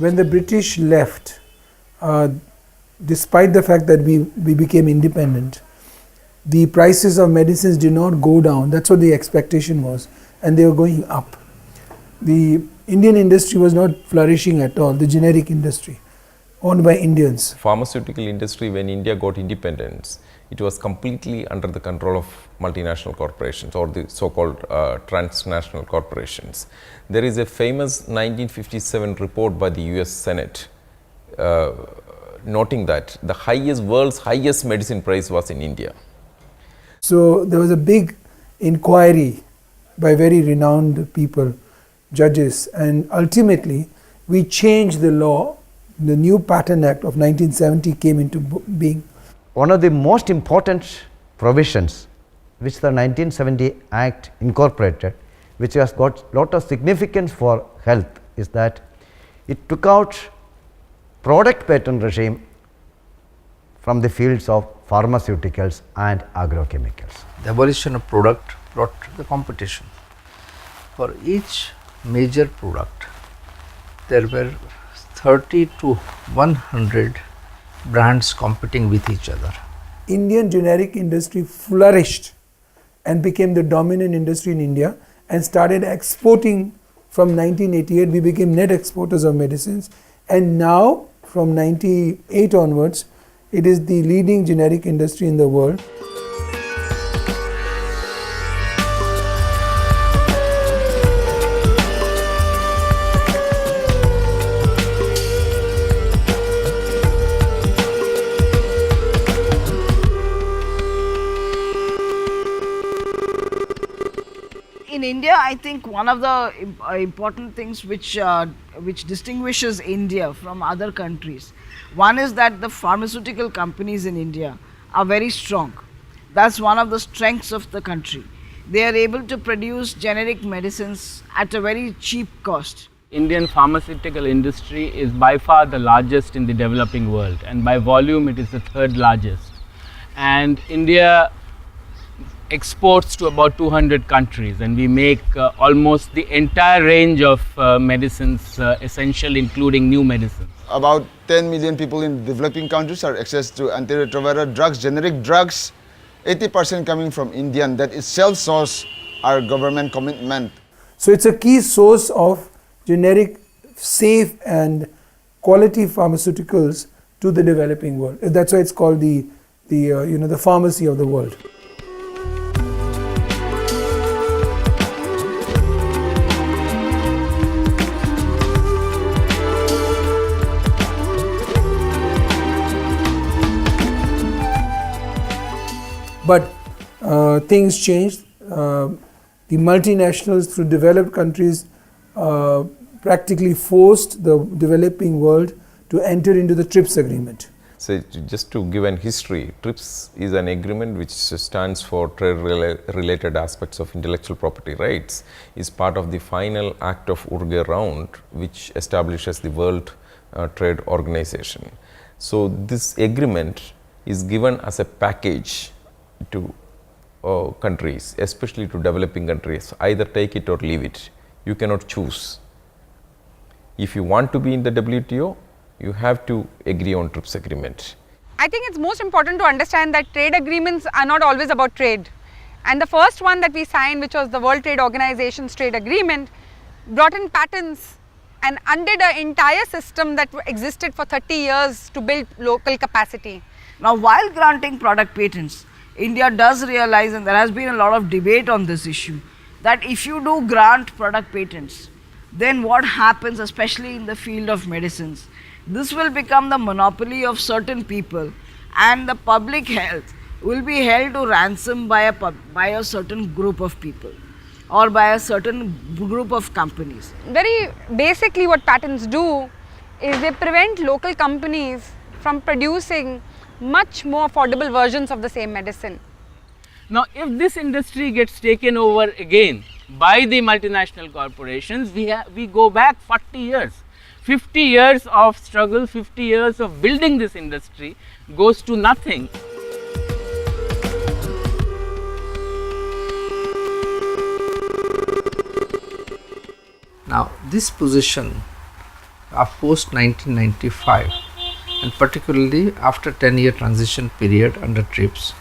when the British left, despite the fact that we became independent, the prices of medicines did not go down. That's what the expectation was, and they were going up. The Indian industry was not flourishing at all, the generic industry, owned by Indians. Pharmaceutical industry, when India got independence, it was completely under the control of multinational corporations or the so-called transnational corporations. There is a famous 1957 report by the US Senate noting that the world's highest medicine price was in India. So there was a big inquiry by very renowned people, judges, and ultimately we changed the law. The new Patent Act of 1970 came into being. One of the most important provisions which the 1970 Act incorporated, which has got lot of significance for health, is that it took out product patent regime from the fields of pharmaceuticals and agrochemicals. The abolition of product brought the competition. For each major product, there were 30 to 100 brands competing with each other. Indian generic industry flourished and became the dominant industry in India and started exporting. From 1988 we became net exporters of medicines, and now from 98 onwards it is the leading generic industry in the world. In India, I think one of the important things which distinguishes India from other countries, one is that the pharmaceutical companies in India are very strong. That's one of the strengths of the country. They are able to produce generic medicines at a very cheap cost. Indian pharmaceutical industry is by far the largest in the developing world, and by volume it is the third largest. And India exports to about 200 countries, and we make almost the entire range of medicines essential, including new medicines. About 10 million people in developing countries are access to antiretroviral drugs, generic drugs, 80% coming from India, and that itself shows our government commitment. So it's a key source of generic, safe and quality pharmaceuticals to the developing world. That's why it's called the pharmacy of the world. But things changed. The multinationals through developed countries practically forced the developing world to enter into the TRIPS agreement. So just to give an history, TRIPS is an agreement which stands for trade related aspects of intellectual property rights, is part of the final act of Uruguay round, which establishes the World Trade Organization. So this agreement is given as a package to countries, especially to developing countries. Either take it or leave it. You cannot choose. If you want to be in the WTO, you have to agree on TRIPS agreement. I think it's most important to understand that trade agreements are not always about trade. And the first one that we signed, which was the World Trade Organization's trade agreement, brought in patents and undid an entire system that existed for 30 years to build local capacity. Now, while granting product patents, India does realize, and there has been a lot of debate on this issue, that if you do grant product patents, then what happens, especially in the field of medicines? This will become the monopoly of certain people, and the public health will be held to ransom by a certain group of people or by a certain group of companies. Very basically what patents do is they prevent local companies from producing much more affordable versions of the same medicine. Now, if this industry gets taken over again by the multinational corporations, we go back 40 years. 50 years of struggle, 50 years of building this industry goes to nothing. Now, this position post 1995, and particularly after 10-year transition period under TRIPS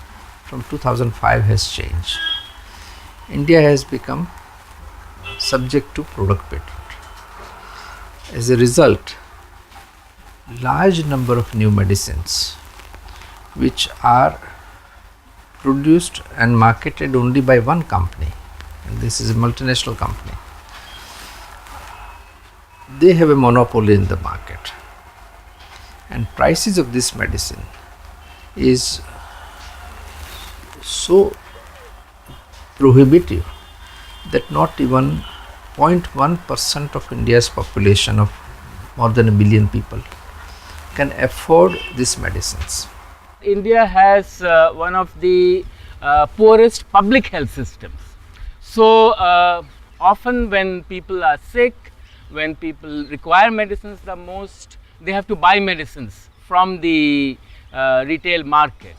from 2005 has changed. India has become subject to product patent. As a result, large number of new medicines which are produced and marketed only by one company, and this is a multinational company, they have a monopoly in the market, and prices of this medicine is so prohibitive that not even 0.1% of India's population of more than 1 billion people can afford these medicines. India has one of the poorest public health systems. So often when people are sick, when people require medicines the most, they have to buy medicines from the retail market.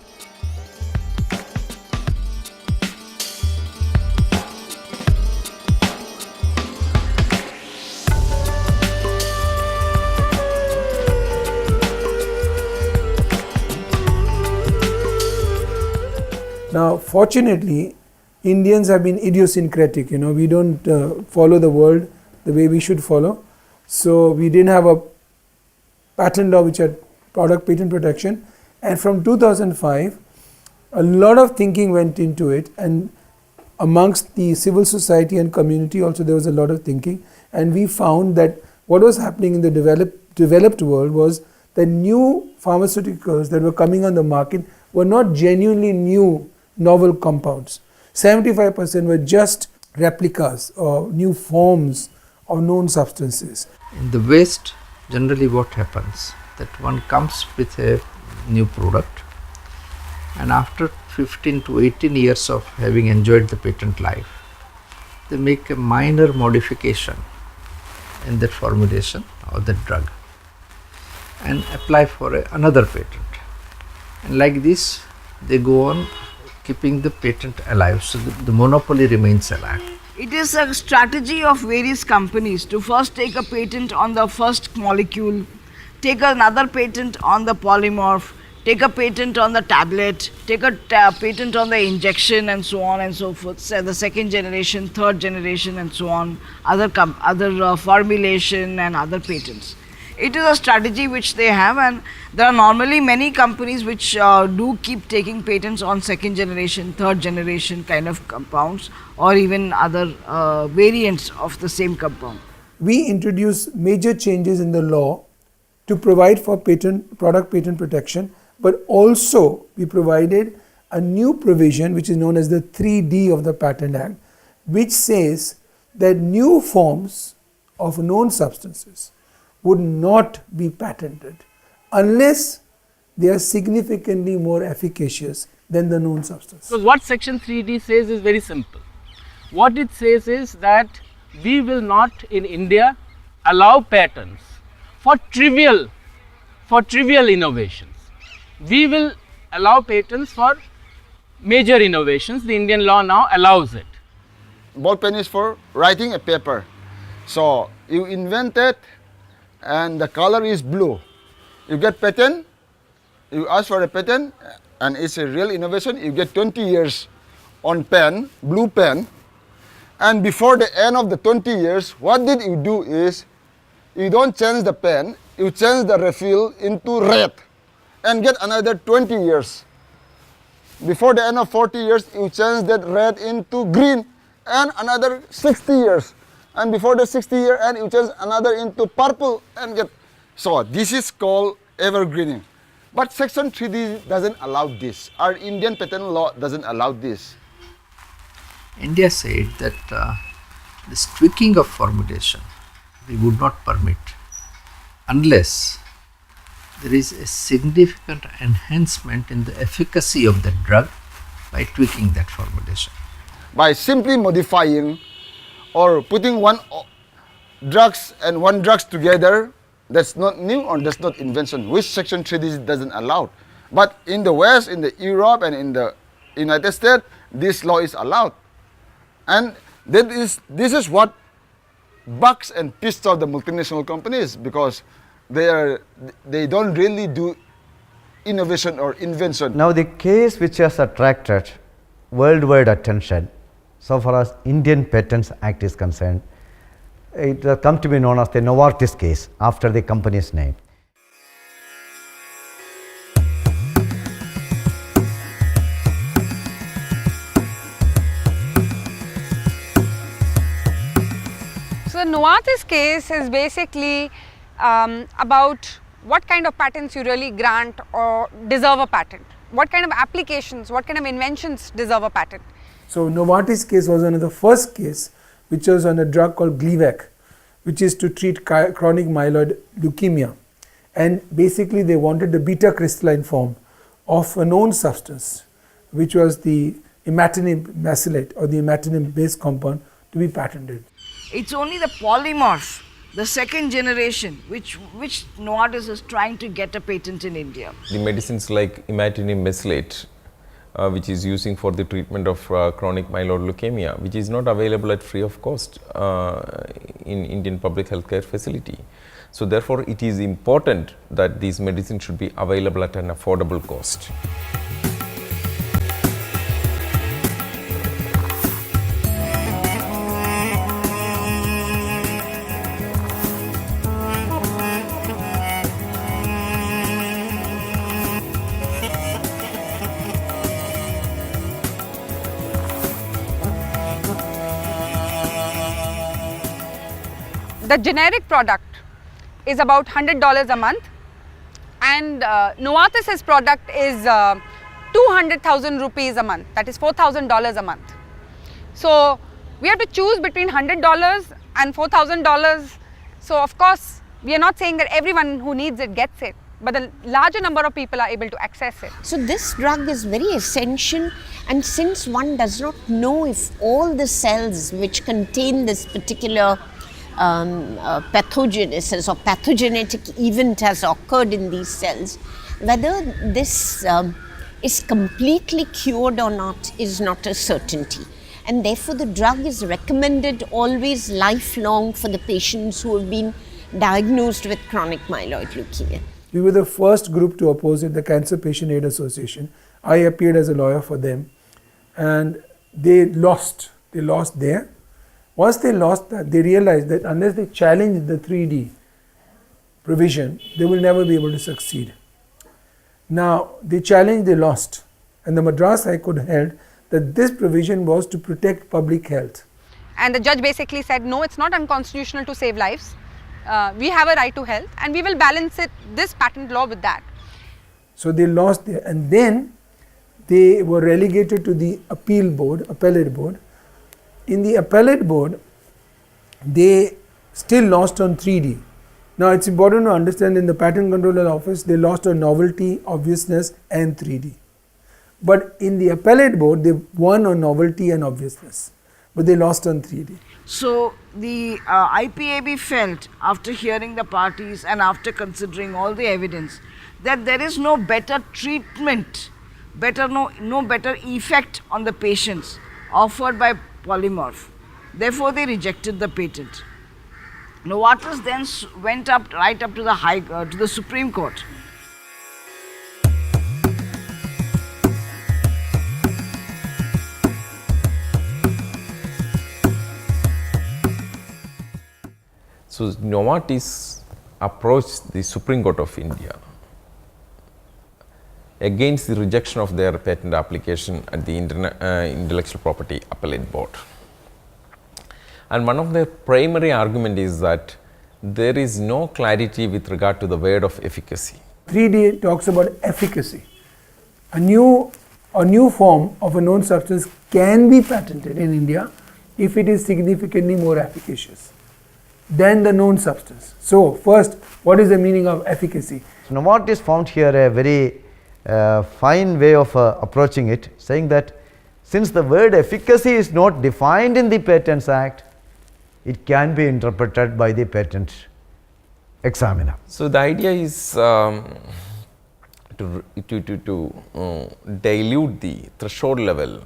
Now, fortunately, Indians have been idiosyncratic. We don't follow the world the way we should follow. So we didn't have a patent law which had product patent protection. And from 2005, a lot of thinking went into it, and amongst the civil society and community also there was a lot of thinking. And we found that what was happening in the developed world was that new pharmaceuticals that were coming on the market were not genuinely new novel compounds. 75% were just replicas or new forms of known substances. In the West, generally what happens, that one comes with a new product, and after 15 to 18 years of having enjoyed the patent life, they make a minor modification in that formulation or that drug and apply for another patent. And like this, they go on keeping the patent alive, so the monopoly remains alive. It is a strategy of various companies to first take a patent on the first molecule, take another patent on the polymorph, take a patent on the tablet, take a patent on the injection, and so on and so forth. So the second generation, third generation, and so on, other formulation and other patents. It is a strategy which they have, and there are normally many companies which do keep taking patents on second generation, third generation kind of compounds, or even other variants of the same compound. We introduced major changes in the law to provide for product patent protection, but also we provided a new provision which is known as the 3D of the Patent Act, which says that new forms of known substances would not be patented unless they are significantly more efficacious than the known substance. So what section 3D says is very simple. What it says is that we will not in India allow patents for trivial innovations. We will allow patents for major innovations. The Indian law now allows it. Ball pen is for writing a paper. So you invent it and the color is blue. You get patent, you ask for a patent, and it's a real innovation, you get 20 years on pen, blue pen, and before the end of the 20 years, what did you do is, you don't change the pen, you change the refill into red, and get another 20 years. Before the end of 40 years, you change that red into green, and another 60 years. And before the 60-year end, you change another into purple and get. So this is called evergreening. But section 3D doesn't allow this. Our Indian patent law doesn't allow this. India said that this tweaking of formulation we would not permit unless there is a significant enhancement in the efficacy of the drug by tweaking that formulation. By simply modifying or putting one drugs and one drugs together, that's not new or that's not invention, which section 3D doesn't allow. But in the West, in the Europe and in the United States, this law is allowed. And this is what bucks and pistol the multinational companies because they don't really do innovation or invention. Now, the case which has attracted worldwide attention so far as Indian Patents Act is concerned, it has come to be known as the Novartis case after the company's name. So, the Novartis case is basically about what kind of patents you really grant or deserve a patent, what kind of applications, what kind of inventions deserve a patent. So Novartis case was one of the first case which was on a drug called Gleevec, which is to treat chronic myeloid leukemia. And basically they wanted the beta crystalline form of a known substance, which was the imatinib mesylate or the imatinib based compound, to be patented. It's only the polymorph, the second generation, which Novartis is trying to get a patent in India. The medicines like imatinib mesylate, which is using for the treatment of chronic myeloid leukemia, which is not available at free of cost in Indian public healthcare facility. So therefore, it is important that these medicines should be available at an affordable cost. The generic product is about $100 a month, and Novartis's product is 200,000 rupees a month, that is $4,000 a month. So we have to choose between $100 and $4,000. So of course we are not saying that everyone who needs it gets it, but the larger number of people are able to access it. So this drug is very essential, and since one does not know if all the cells which contain this particular pathogenesis or pathogenetic event has occurred in these cells, whether this is completely cured or not is not a certainty, and therefore the drug is recommended always lifelong for the patients who have been diagnosed with chronic myeloid leukemia. We were the first group to oppose it, the Cancer Patient Aid Association. I appeared as a lawyer for them, and they lost there. Once they lost that, they realized that unless they challenge the 3D provision, they will never be able to succeed. Now, they challenged, they lost, and the Madras High Court held that this provision was to protect public health. And the judge basically said, no, it's not unconstitutional to save lives. We have a right to health, and we will balance this patent law with that. So they lost there, and then they were relegated to the appellate board. In the appellate board, they still lost on 3D. Now it's important to understand, in the Patent Controller Office, they lost on novelty, obviousness and 3D. But in the appellate board, they won on novelty and obviousness, but they lost on 3D. So the IPAB felt, after hearing the parties and after considering all the evidence, that there is no better treatment, no better effect on the patients offered by polymorph. Therefore, they rejected the patent. Novartis then went right up to the Supreme Court. So Novartis approached the Supreme Court of India against the rejection of their patent application at the Intellectual Property Appellate Board. And one of their primary argument is that there is no clarity with regard to the word of efficacy. 3D talks about efficacy. A new form of a known substance can be patented in India if it is significantly more efficacious than the known substance. So first, what is the meaning of efficacy? So Novartis found here a very fine way of approaching it, saying that since the word efficacy is not defined in the Patents Act, it can be interpreted by the patent examiner. So the idea is to dilute the threshold level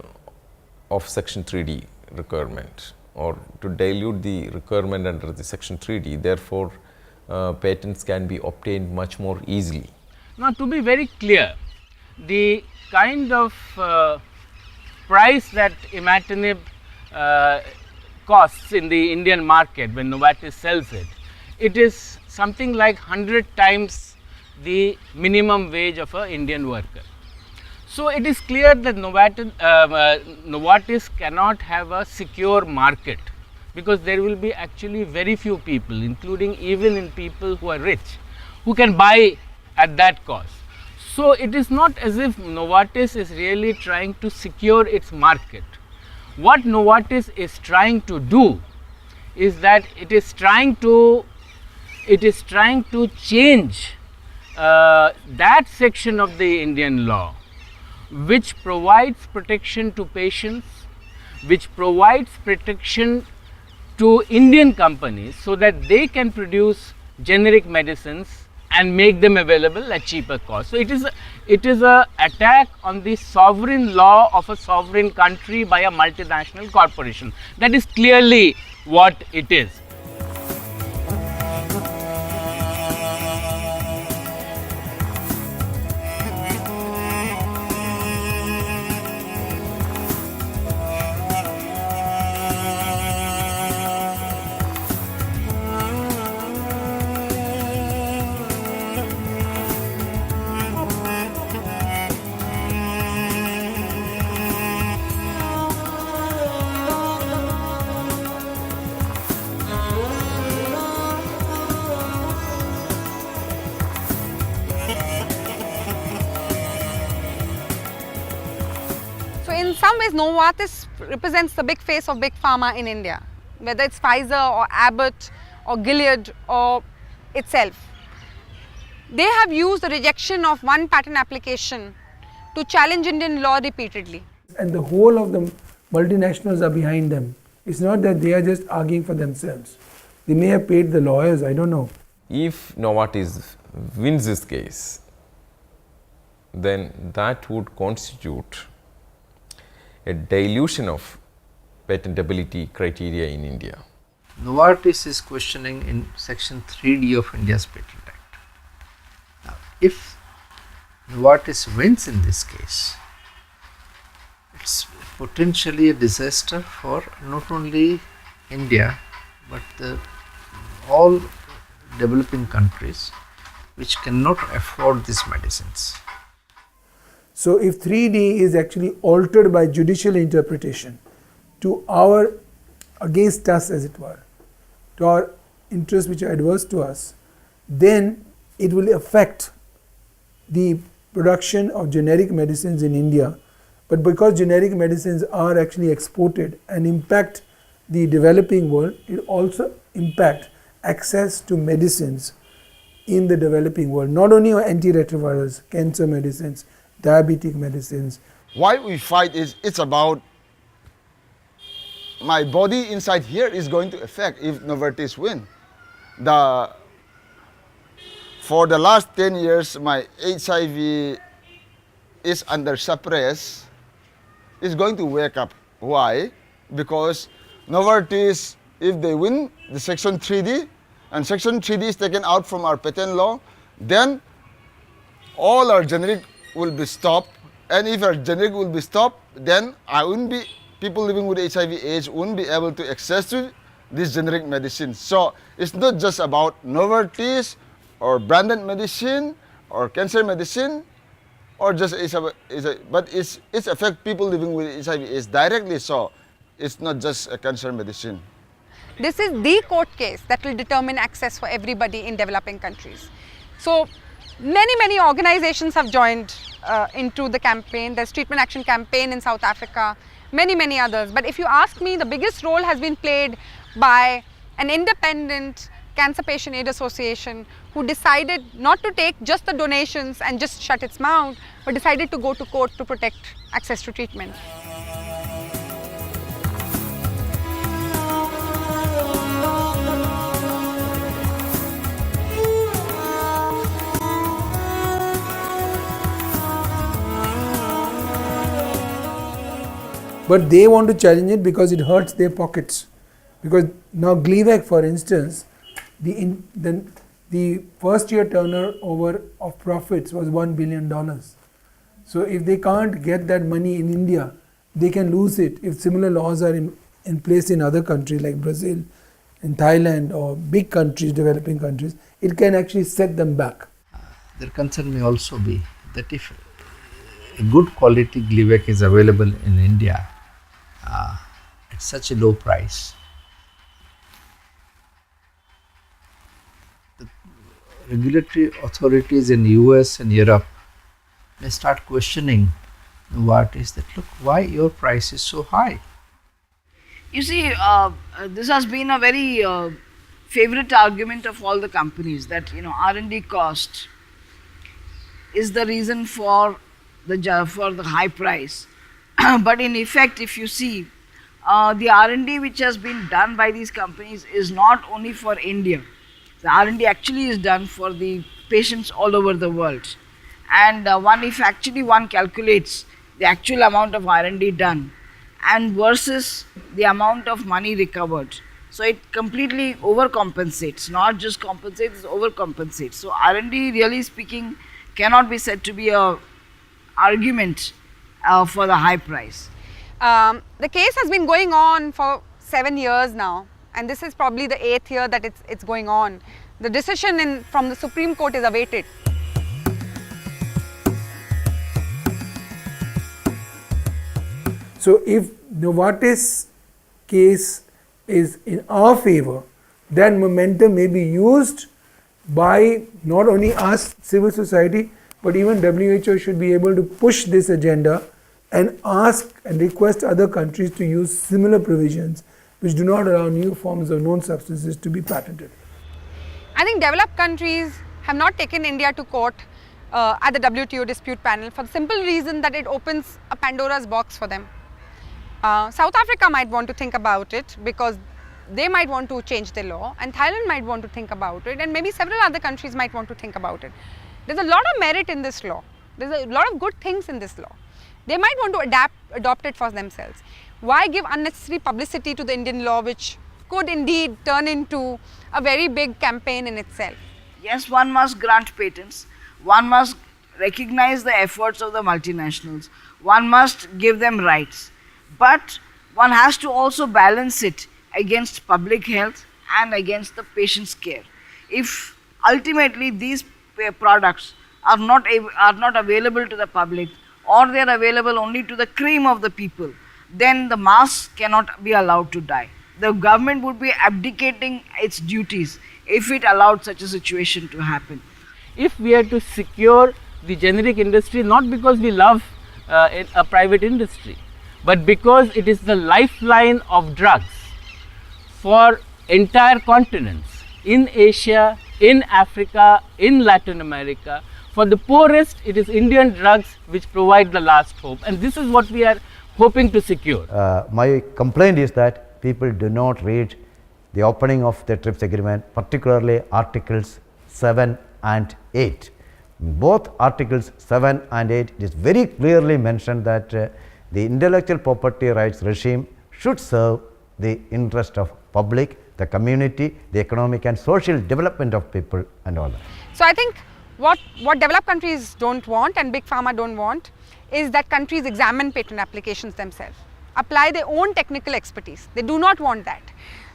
of Section 3D requirement or to dilute the requirement under the section 3D. Therefore, patents can be obtained much more easily. Now, to be very clear, the kind of price that imatinib costs in the Indian market when Novartis sells it, it is something like 100 times the minimum wage of an Indian worker. So, it is clear that Novartis cannot have a secure market, because there will be actually very few people, including even in people who are rich, who can buy at that cost. So, it is not as if Novartis is really trying to secure its market. What Novartis is trying to do is that it is trying to change that section of the Indian law which provides protection to patients, which provides protection to Indian companies so that they can produce generic medicines and make them available at cheaper cost. So, it is a attack on the sovereign law of a sovereign country by a multinational corporation. That is clearly what it is. In some ways, Novartis represents the big face of big pharma in India, whether it's Pfizer or Abbott or Gilead or itself. They have used the rejection of one patent application to challenge Indian law repeatedly. And the whole of the multinationals are behind them. It's not that they are just arguing for themselves. They may have paid the lawyers, I don't know. If Novartis wins this case, then that would constitute a dilution of patentability criteria in India. Novartis is questioning in section 3D of India's Patent Act. Now, if Novartis wins in this case, it's potentially a disaster for not only India but all developing countries which cannot afford these medicines. So if 3D is actually altered by judicial interpretation to our, against us as it were, to our interests which are adverse to us, then it will affect the production of generic medicines in India. But because generic medicines are actually exported and impact the developing world, it also impact access to medicines in the developing world, not only antiretrovirals, cancer medicines, diabetic medicines. Why we fight is it's about my body inside here is going to affect if Novartis win. For the last 10 years, my HIV is under suppress. It's going to wake up. Why? Because Novartis, if they win the section 3D and section 3D is taken out from our patent law, then all our generic will be stopped, and if our generic will be stopped, then people living with HIV/AIDS won't be able to access to this generic medicine. So it's not just about Novartis or branded medicine or cancer medicine or just HIV, but it's affect people living with HIV/AIDS directly. So it's not just a cancer medicine. This is the court case that will determine access for everybody in developing countries. So many organizations have joined into the campaign. There's Treatment Action Campaign in South Africa, many others. But if you ask me, the biggest role has been played by an independent Cancer Patient Aid Association who decided not to take just the donations and just shut its mouth, but decided to go to court to protect access to treatment. But they want to challenge it because it hurts their pockets. Because now Gleevec, for instance, the first year turnover of profits was $1 billion. So if they can't get that money in India, they can lose it if similar laws are in place in other countries like Brazil, in Thailand, or big countries, developing countries. It can actually set them back. Their concern may also be that if a good quality Gleevec is available in India at such a low price, the regulatory authorities in US and Europe may start questioning what is that. Look, why your price is so high? You see, this has been a very favorite argument of all the companies that R&D cost is the reason for the high price. But in effect, if you see, the R&D which has been done by these companies is not only for India. The R&D actually is done for the patients all over the world. And if one calculates the actual amount of R&D done and versus the amount of money recovered, so it completely overcompensates, not just compensates, it overcompensates. So R&D, really speaking, cannot be said to be a argument for the high price. The case has been going on for 7 years now, and this is probably the 8th year that it's going on. The decision from the Supreme Court is awaited. So if Novartis case is in our favor, then momentum may be used by not only us, civil society, but even WHO should be able to push this agenda and ask and request other countries to use similar provisions which do not allow new forms of known substances to be patented. I think developed countries have not taken India to court at the WTO dispute panel for the simple reason that it opens a Pandora's box for them. South Africa might want to think about it because they might want to change their law, and Thailand might want to think about it, and maybe several other countries might want to think about it. There's a lot of merit in this law. There's a lot of good things in this law. They might want to adopt it for themselves. Why give unnecessary publicity to the Indian law, which could indeed turn into a very big campaign in itself? Yes, one must grant patents. One must recognize the efforts of the multinationals. One must give them rights. But one has to also balance it against public health and against the patient's care. If ultimately these products are not available to the public, or they are available only to the cream of the people, then the mass cannot be allowed to die. The government would be abdicating its duties if it allowed such a situation to happen. If we are to secure the generic industry, not because we love a private industry, but because it is the lifeline of drugs for entire continents, in Asia, in Africa, in Latin America. For the poorest, it is Indian drugs which provide the last hope, and this is what we are hoping to secure. My complaint is that people do not read the opening of the TRIPS agreement, particularly Articles 7 and 8. Both Articles 7 and 8, it is very clearly mentioned that the intellectual property rights regime should serve the interest of public, the community, the economic and social development of people and all that. So I think what developed countries don't want and big pharma don't want is that countries examine patent applications themselves, apply their own technical expertise. They do not want that.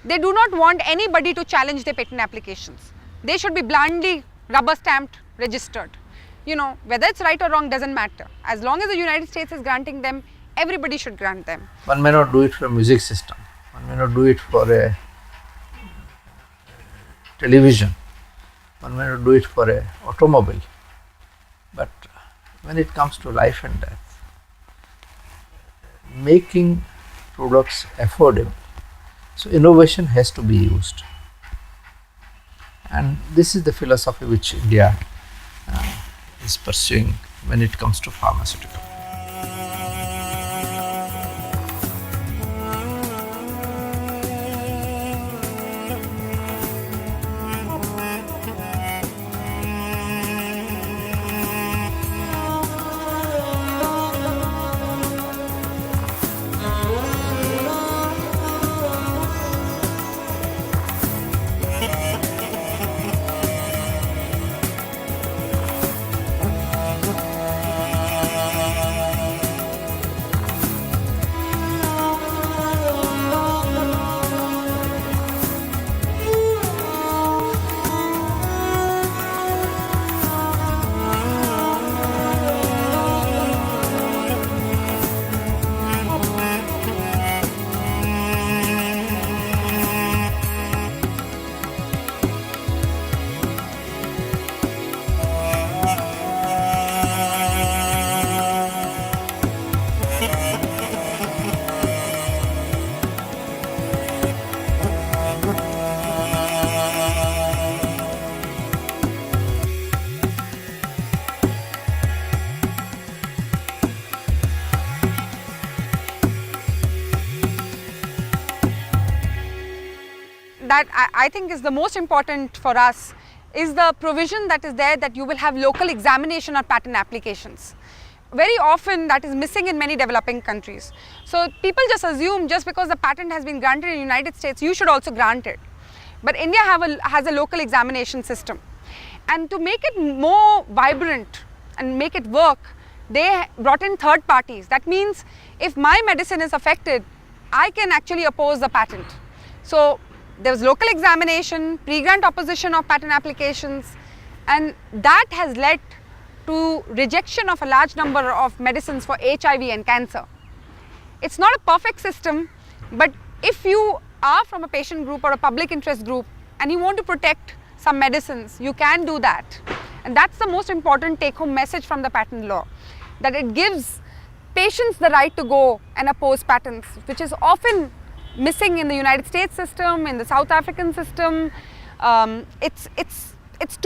They do not want anybody to challenge their patent applications. They should be blindly rubber stamped, registered. Whether it's right or wrong doesn't matter. As long as the United States is granting them, everybody should grant them. One may not do it for a music system, one may not do it for a television, one may not do it for an automobile, but when it comes to life and death, making products affordable, so innovation has to be used, and this is the philosophy which India is pursuing when it comes to pharmaceutical. that I think is the most important for us is the provision that is there that you will have local examination on patent applications. Very often that is missing in many developing countries. So people just assume just because the patent has been granted in the United States, you should also grant it. But India has a local examination system. And to make it more vibrant and make it work, they brought in third parties. That means if my medicine is affected, I can actually oppose the patent. So there was local examination, pre-grant opposition of patent applications, and that has led to rejection of a large number of medicines for HIV and cancer. It's not a perfect system, but if you are from a patient group or a public interest group and you want to protect some medicines, you can do that. And that's the most important take-home message from the patent law, that it gives patients the right to go and oppose patents, which is often missing in the United States system, in the South African system. It's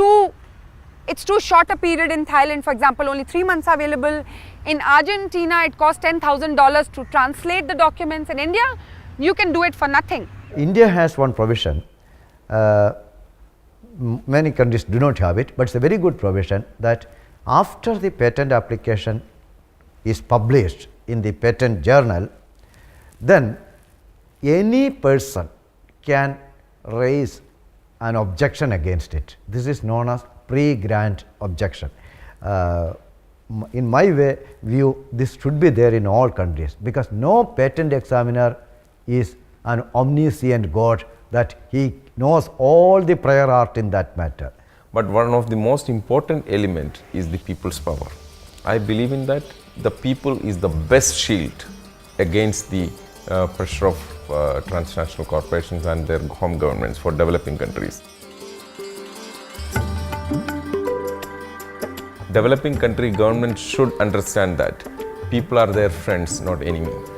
too short a period in Thailand, for example, only 3 months available. In Argentina, it costs $10,000 to translate the documents. In India, you can do it for nothing. India has one provision, many countries do not have it, but it's a very good provision that after the patent application is published in the patent journal, then any person can raise an objection against it. This is known as pre-grant objection. In my view, this should be there in all countries, because no patent examiner is an omniscient God that he knows all the prior art in that matter. But one of the most important element is the people's power. I believe in that. The people is the best shield against the pressure of transnational corporations and their home governments for developing countries. Developing country governments should understand that people are their friends, not enemies.